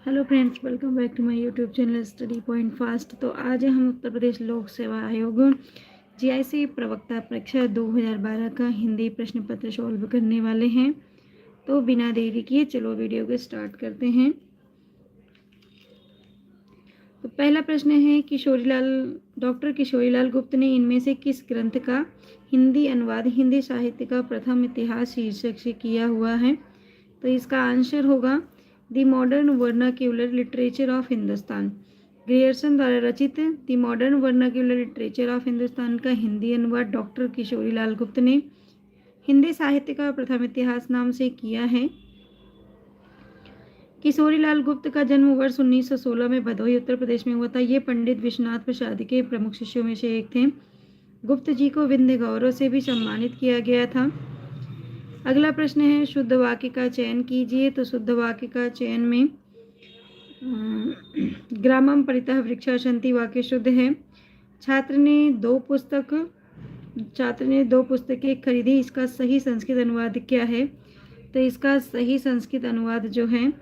Hello friends, welcome back to my YouTube channel study point fast. तो आज हम उत्तर प्रदेश लोक सेवा आयोग जीआईसी प्रवक्ता परीक्षा 2012 का हिंदी प्रश्न पत्र सॉल्व करने वाले हैं। तो बिना देरी किए चलो वीडियो को स्टार्ट करते हैं। तो पहला प्रश्न है, डॉक्टर किशोरीलाल गुप्त ने इनमें से किस ग्रंथ का हिंदी अनुवाद हिंदी साहित्य का प्रथम इतिहास शीर्षक से किया हुआ है? तो इसका आंसर होगा the modern vernacular literature of Hindustan. Grierson द्वारा रचित the modern vernacular literature of Hindustan का हिंदी अनुवाद डॉक्टर किशोरीलाल गुप्त ने हिंदी साहित्य का प्रथम इतिहास नाम से किया है। किशोरीलाल गुप्त का जन्म वर्ष 1916 में भदोही उत्तर प्रदेश में हुआ था। ये पंडित विश्वनाथ प्रसाद के प्रमुख शिष्यों में से एक थे। गुप्त जी को विंध्य गौरव से भी सम्मानित किया गया था। अगला प्रश्न है, शुद्ध वाक्य का चयन कीजिए। तो शुद्ध वाक्य का चयन में ग्रामम परितः वृक्षा सन्ति वाक्य शुद्ध है। छात्र ने दो पुस्तकें खरीदी। इसका सही संस्कृत अनुवाद क्या है? तो इसका सही संस्कृत अनुवाद जो है,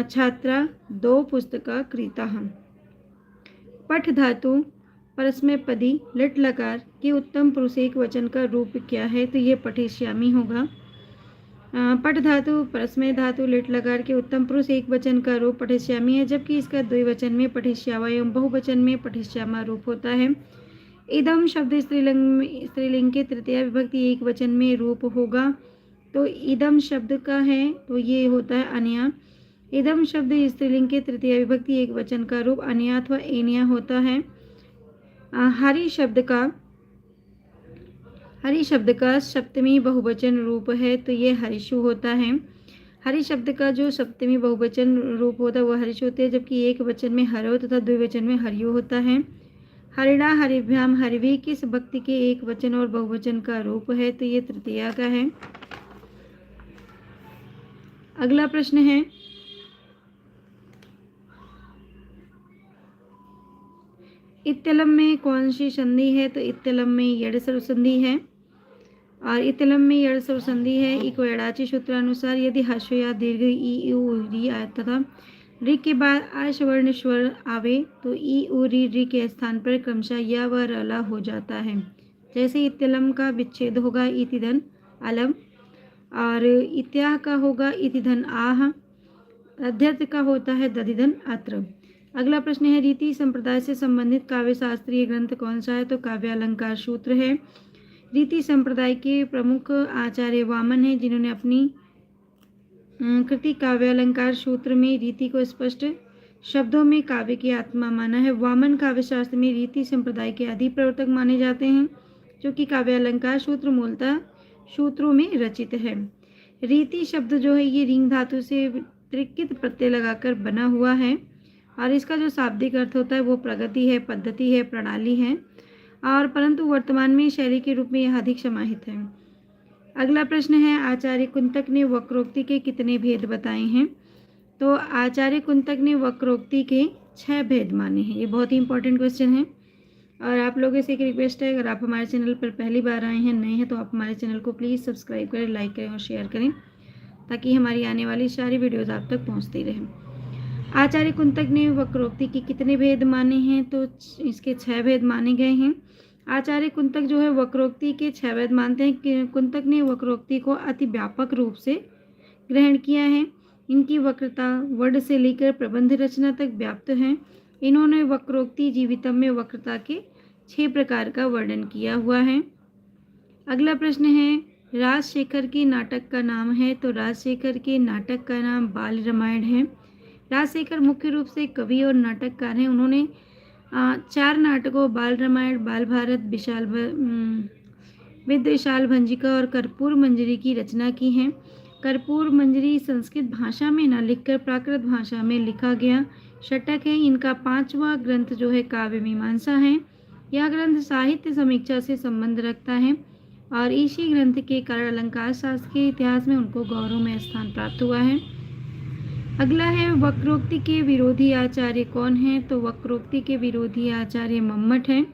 छात्रा दो पुस्तका क्रीताः। पठ धातु परस्मैपदी लिट लकार के उत्तम पुरुष एक वचन का रूप क्या है? तो ये पठिष्यामि होगा। पठ धातु परस्मै धातु लिट लकार के उत्तम पुरुष एक वचन का रूप पठिष्यामि है, जबकि इसका द्विवचन में पठिष्यावा एवं बहुवचन में पठिष्यामा रूप होता है। इदम शब्द स्त्रीलिंग के तृतीया विभक्ति एक वचन में रूप होगा। तो इदम शब्द का है तो ये होता है अनया। इदम शब्द स्त्रीलिंग के तृतीया विभक्ति एक वचन का रूप अनया अथवा एनिया होता है। हरि शब्द का सप्तमी बहुवचन रूप है, तो ये हरिषु होता है। हरि शब्द का जो सप्तमी बहुवचन रूप होता है वो हरिषु होते हैं, जबकि एक वचन में हरो तथा द्विवचन में हरियो होता है। हरिणा हरिभ्याम हरिभि किस भक्ति के एक वचन और बहुवचन का रूप है? तो ये तृतीया का है। अगला प्रश्न है, इत्तलम में कौन सी संधि है? तो इत्तलम में यड़ सर्व संधि है। और इत्तलम में यड़ सर्व संधि है। इको एड़ाची सूत्रानुसार यदि हर्ष या दीर्घ ई उ री तथा रि के बाद आश वर्ण स्वर आवे तो ई उ री के स्थान पर क्रमशः या व रला हो जाता है। जैसे इत्तलम का विच्छेद होगा इतिधन अलम, और इत्याह का होगा इतिधन आह, अध्यर्थ का होता है दधिधन अत्र। अगला प्रश्न है, रीति संप्रदाय से संबंधित काव्य शास्त्रीय ग्रंथ कौन सा है? तो काव्यालंकार सूत्र है। रीति संप्रदाय के प्रमुख आचार्य वामन हैं, जिन्होंने अपनी कृति काव्यालंकार सूत्र में रीति को स्पष्ट शब्दों में काव्य की आत्मा माना है। वामन काव्य शास्त्र में रीति संप्रदाय के आदि प्रवर्तक माने जाते हैं, जो कि काव्यालंकार सूत्र मूलतः सूत्रों में रचित है। रीति शब्द जो है ये रिंग धातु से त्रिकित प्रत्यय लगाकर बना हुआ है, और इसका जो शाब्दिक अर्थ होता है वो प्रगति है, पद्धति है, प्रणाली है, और परंतु वर्तमान में शैली के रूप में यह अधिक समाहित है। अगला प्रश्न है, आचार्य कुंतक ने वक्रोक्ति के कितने भेद बताए हैं? तो आचार्य कुंतक ने वक्रोक्ति के 6 भेद माने हैं। ये बहुत ही इंपॉर्टेंट क्वेश्चन है। और आप लोगों से एक रिक्वेस्ट है, अगर आप हमारे चैनल पर पहली बार आए हैं, नए हैं, तो आप हमारे चैनल को प्लीज़ सब्सक्राइब करें, लाइक करें और शेयर करें, ताकि हमारी आने वाली सारी वीडियोज़ आप तक पहुँचती रहें। आचार्य कुंतक ने वक्रोक्ति के कितने भेद माने हैं? तो इसके 6 भेद माने गए हैं। आचार्य कुंतक जो है वक्रोक्ति के 6 भेद मानते हैं कि कुंतक ने वक्रोक्ति को अति व्यापक रूप से ग्रहण किया है। इनकी वक्रता वर्ड से लेकर प्रबंध रचना तक व्याप्त है। इन्होंने वक्रोक्ति जीवितम में वक्रता के 6 प्रकार का वर्णन किया हुआ है। अगला प्रश्न है, राजशेखर के नाटक का नाम है? तो राजशेखर के नाटक का नाम बाल रामायण है। राजशेखर मुख्य रूप से कवि और नाटककार हैं। उन्होंने 4 नाटकों बाल रामायण, बाल भारत, विद्याशाल भंजिका और कर्पूर मंजरी की रचना की है। कर्पूर मंजरी संस्कृत भाषा में न लिखकर प्राकृत भाषा में लिखा गया षटक है। इनका 5वां ग्रंथ जो है काव्य मीमांसा है। यह ग्रंथ साहित्य समीक्षा से संबंध रखता है, और इसी ग्रंथ के कारण अलंकार शास्त्र के इतिहास में उनको गौरवमय स्थान प्राप्त हुआ है। अगला है, वक्रोक्ति के विरोधी आचार्य कौन है? तो वक्रोक्ति के विरोधी आचार्य मम्मट हैं।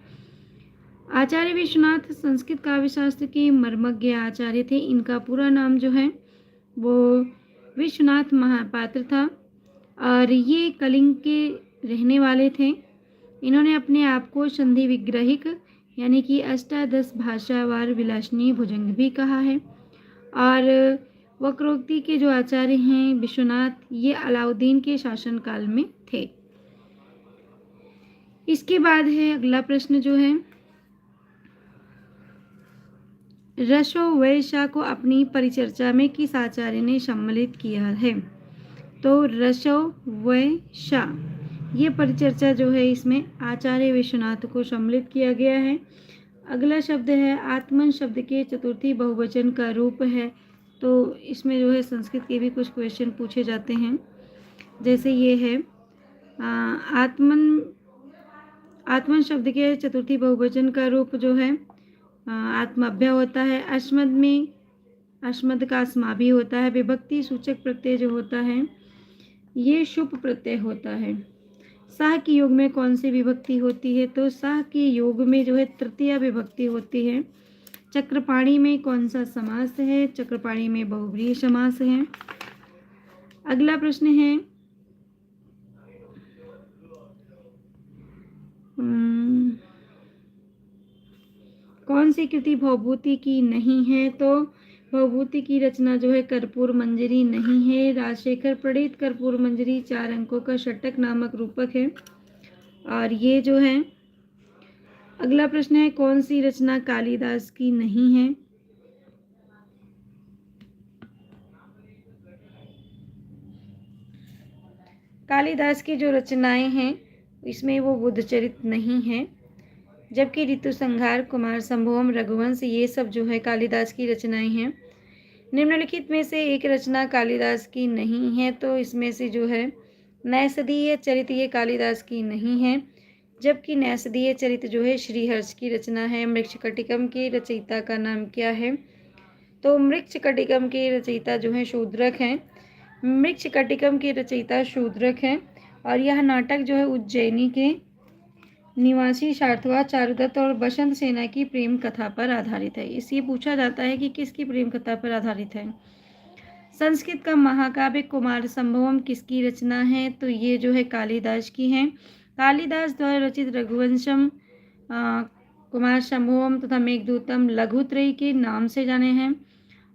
आचार्य विश्वनाथ संस्कृत काव्य शास्त्र के मर्मज्ञ आचार्य थे। इनका पूरा नाम जो है वो विश्वनाथ महापात्र था। और ये कलिंग के रहने वाले थे। इन्होंने अपने आप को संधि विग्रहिक यानी कि अष्टादश भाषावार विलासनी भुजंग भी कहा है। और वक्रोक्ति के जो आचार्य हैं विश्वनाथ, ये अलाउद्दीन के शासनकाल में थे। इसके बाद है अगला प्रश्न जो है, रसो वैशा को अपनी परिचर्चा में किस आचार्य ने सम्मिलित किया है? तो रसो वैशा, ये परिचर्चा जो है इसमें आचार्य विश्वनाथ को सम्मिलित किया गया है। अगला शब्द है आत्मन, शब्द के चतुर्थी बहुवचन का रूप है। तो इसमें जो है संस्कृत के भी कुछ क्वेश्चन पूछे जाते हैं, जैसे ये है आत्मन। आत्मन शब्द के चतुर्थी बहुवचन का रूप जो है आत्माभ्य होता है। अस्मद में अस्मद का अस्मा भी होता है। विभक्ति सूचक प्रत्यय जो होता है ये शुभ प्रत्यय होता है। सह के योग में कौन सी विभक्ति होती है? तो सह के योग में जो है तृतीया विभक्ति होती है। चक्रपाणी में कौन सा समास है? चक्रपाणी में बहुव्रीहि समास है। अगला प्रश्न है कौन सी कृति भवभूति की नहीं है? तो भवभूति की रचना जो है कर्पूर मंजरी नहीं है। राजशेखर प्रणीत कर्पूर मंजरी 4 अंकों का षटक नामक रूपक है। और ये जो है अगला प्रश्न है कौन सी रचना कालिदास की नहीं है? कालिदास की जो रचनाएं हैं इसमें वो बुद्धचरित नहीं है, जबकि ऋतु संहार, कुमार संभवम, रघुवंश ये सब जो है कालिदास की रचनाएं हैं। निम्नलिखित में से एक रचना कालिदास की नहीं है, तो इसमें से जो है नैषधीय चरित ये कालिदास की नहीं है, जबकि नैषधीय चरित जो है श्रीहर्ष की रचना है। मृच्छकटिकम के रचयिता का नाम क्या है? तो मृच्छकटिकम के रचयिता जो है शूद्रक हैं। मृच्छकटिकम के रचयिता शूद्रक हैं और यह नाटक जो है उज्जैनी के निवासी शार्दूल चारुदत्त और बसंत सेना की प्रेम कथा पर आधारित है। इससे पूछा जाता है कि किसकी प्रेम कथा पर आधारित है। संस्कृत का महाकाव्य कुमार संभवम किसकी रचना है? तो ये जो है कालिदास की है। कालिदास द्वारा रचित रघुवंशम, कुमार संभवम तथा मेघदूतम लघुत्रयी के नाम से जाने हैं।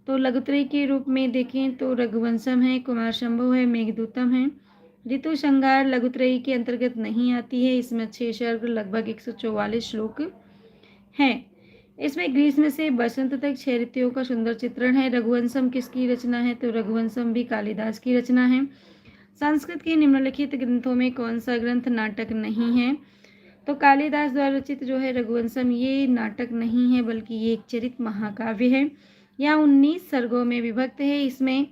तो लघुत्रयी के रूप में देखें तो रघुवंशम है, कुमार संभव है, मेघदूतम है। ऋतु संहार लघुत्रयी के अंतर्गत नहीं आती है। इसमें 6 सर्ग लगभग 144 श्लोक हैं। इसमें ग्रीष्म से बसंत तक 6 ऋतुओं का सुंदर चित्रण है। रघुवंशम किसकी रचना है? तो रघुवंशम भी कालिदास की रचना है। संस्कृत के निम्नलिखित ग्रंथों में कौन सा ग्रंथ नाटक नहीं है? तो कालिदास द्वारा रचित जो है रघुवंशम ये नाटक नहीं है, बल्कि ये एक चरित महाकाव्य है। यह 19 सर्गों में विभक्त है। इसमें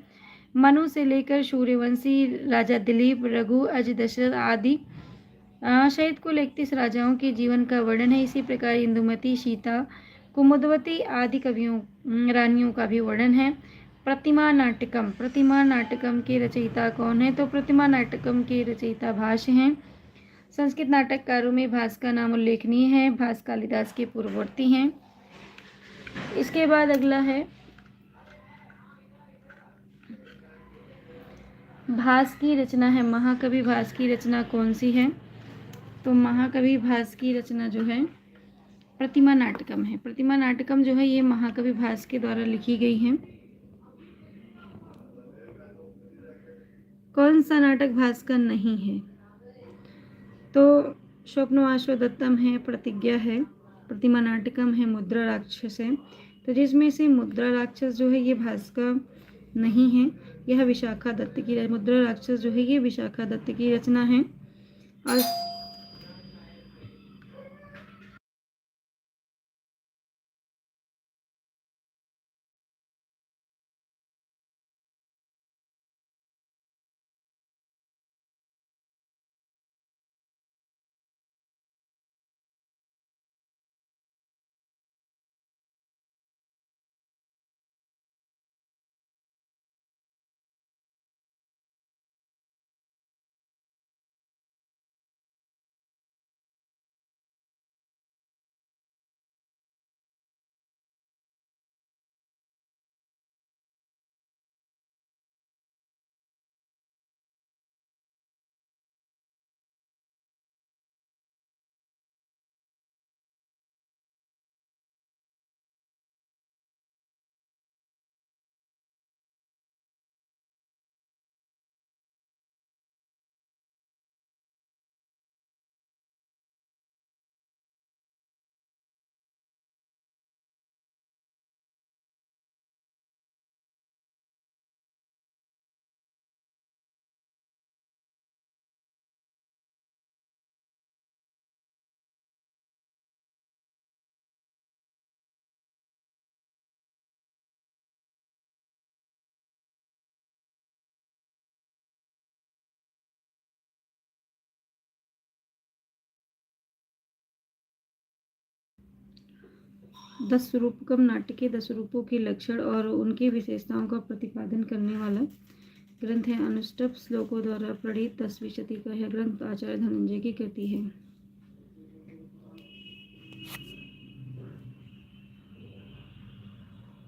मनु से लेकर सूर्यवंशी, राजा दिलीप, रघु, अज, दशरथ आदि सहित कुल 31 राजाओं के जीवन का वर्णन है। इसी प्रकार इंदुमती, सीता, कुमुदवती आदि कवियों रानियों का भी वर्णन है। प्रतिमा नाटकम के रचयिता कौन है? तो प्रतिमा नाटकम के रचयिता भास हैं। संस्कृत नाटककारों में भास का नाम उल्लेखनीय है। भास कालिदास के पूर्ववर्ती हैं। इसके बाद अगला है भास की रचना है। महाकवि भास की रचना कौन सी है? तो महाकवि भास की रचना जो है प्रतिमा नाटकम है। प्रतिमा नाटकम जो है ये महाकवि भास के द्वारा लिखी गई है। कौन सा नाटक भास का नहीं है? तो स्वप्नवासो दत्तम है, प्रतिज्ञा है, प्रतिमा नाटकम है, मुद्रा राक्षस है। तो जिसमें से मुद्रा राक्षस जो है ये भास का नहीं है, यह विशाखा दत्त की मुद्रा राक्षस जो है ये विशाखा दत्त की रचना है। और दस रूपकम नाट्य के 10 रूपों के लक्षण और उनकी विशेषताओं का प्रतिपादन करने वाला ग्रंथ है। अनुष्टुप श्लोकों द्वारा प्रणीत 10वीं शती का यह ग्रंथ आचार्य धनंजय की कृति है।